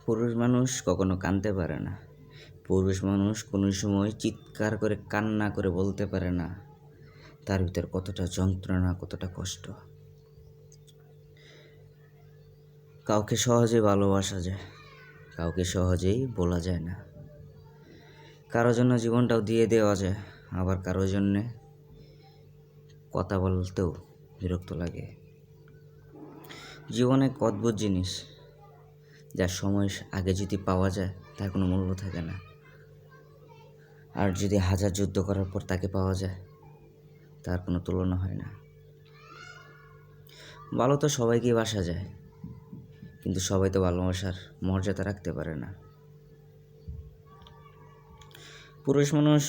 পুরুষ মানুষ কখনো কাঁদতে পারে না। পুরুষ মানুষ কোনো সময় চিৎকার করে কান্না করে বলতে পারে না তার ভিতর কতটা যন্ত্রণা, কতটা কষ্ট। কাউকে সহজে ভালোবাসা যায়, কাউকে সহজেই বলা যায় না। কারো জন্য জীবনটাও দিয়ে দেওয়া যায়, আবার কারো জন্যে কথা বলতেও বিরক্ত লাগে। জীবন এক অদ্ভুত জিনিস, যার সময় আগে যদি পাওয়া যায় তার কোনো মূল্য থাকে না, আর যদি হাজার যুদ্ধ করার পর তাকে পাওয়া যায় তার কোনো তুলনা হয় না। ভালো তো সবাইকেই বাসা যায়, কিন্তু সবাই তো ভালোবাসার মর্যাদা রাখতে পারে না। পুরুষ মানুষ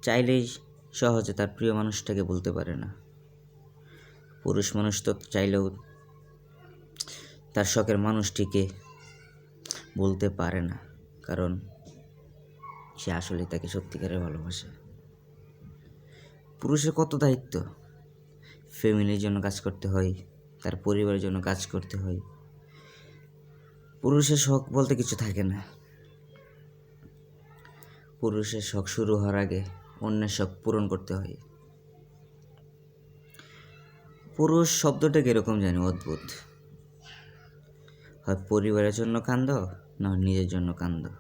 চাইলেই সহজে তার প্রিয় মানুষটাকে বলতে পারে না। পুরুষ মানুষ তো চাইলেও তার শখের মানুষটিকে বলতে পারে না, কারণ সে আসলে তাকে সত্যিকারে ভালোবাসে। পুরুষের কত দায়িত্ব, ফ্যামিলির জন্য কাজ করতে হয়, তার পরিবারের জন্য কাজ করতে হয়। পুরুষের শখ বলতে কিছু থাকে না। পুরুষের শখ শুরু হওয়ার আগে অন্যের শখ পূরণ করতে হয়। পুরুষ শব্দটা কীরকম জানি অদ্ভুত, হয় পরিবারের জন্য কান্দো, না নিজের জন্য কান্দো।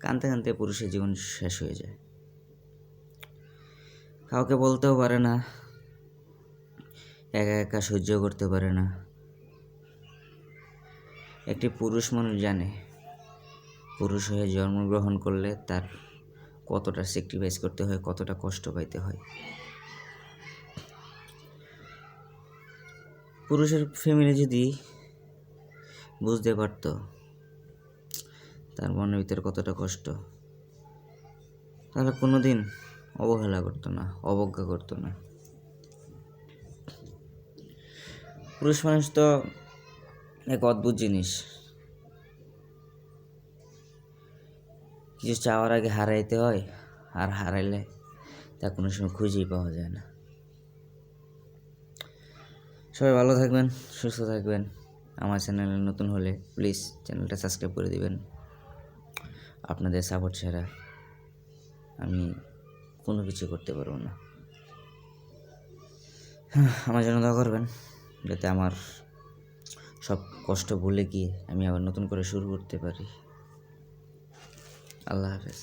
কাঁদতে কাঁদতে পুরুষের জীবন শেষ হয়ে যায়। কাউকে বলতেও পারে না, একা একা সহ্য করতে পারে না। একটি পুরুষ মানুষ জানে পুরুষ হয়ে জন্মগ্রহণ করলে তার কতটা স্যাক্রিফাইস করতে হয়, কতটা কষ্ট পাইতে হয়। পুরুষের ফ্যামিলি যদি বুঝতে পারত তার মনের ভিতরে কতটা কষ্ট, তাহলে কোনো দিন অবহেলা করতো না, অবজ্ঞা করতো না। পুরুষ মানুষ তো এক অদ্ভুত জিনিস, কিছু চাওয়ার আগে হারাইতে হয়, আর হারাইলে তা কোনো সময় খুঁজেই পাওয়া যায় না। সবাই ভালো থাকবেন, সুস্থ থাকবেন। আমার চ্যানেলে নতুন হলে প্লিজ চ্যানেলটা সাবস্ক্রাইব করে দিবেন। আপনাদের সাপোর্ট ছাড়া আমি কোনো কিছু করতে পারবো না। আমার জন্য দোয়া করবেন, যাতে আমার সব কষ্ট ভুলে গিয়ে আমি আবার নতুন করে শুরু করতে পারি। আল্লাহ হাফেজ।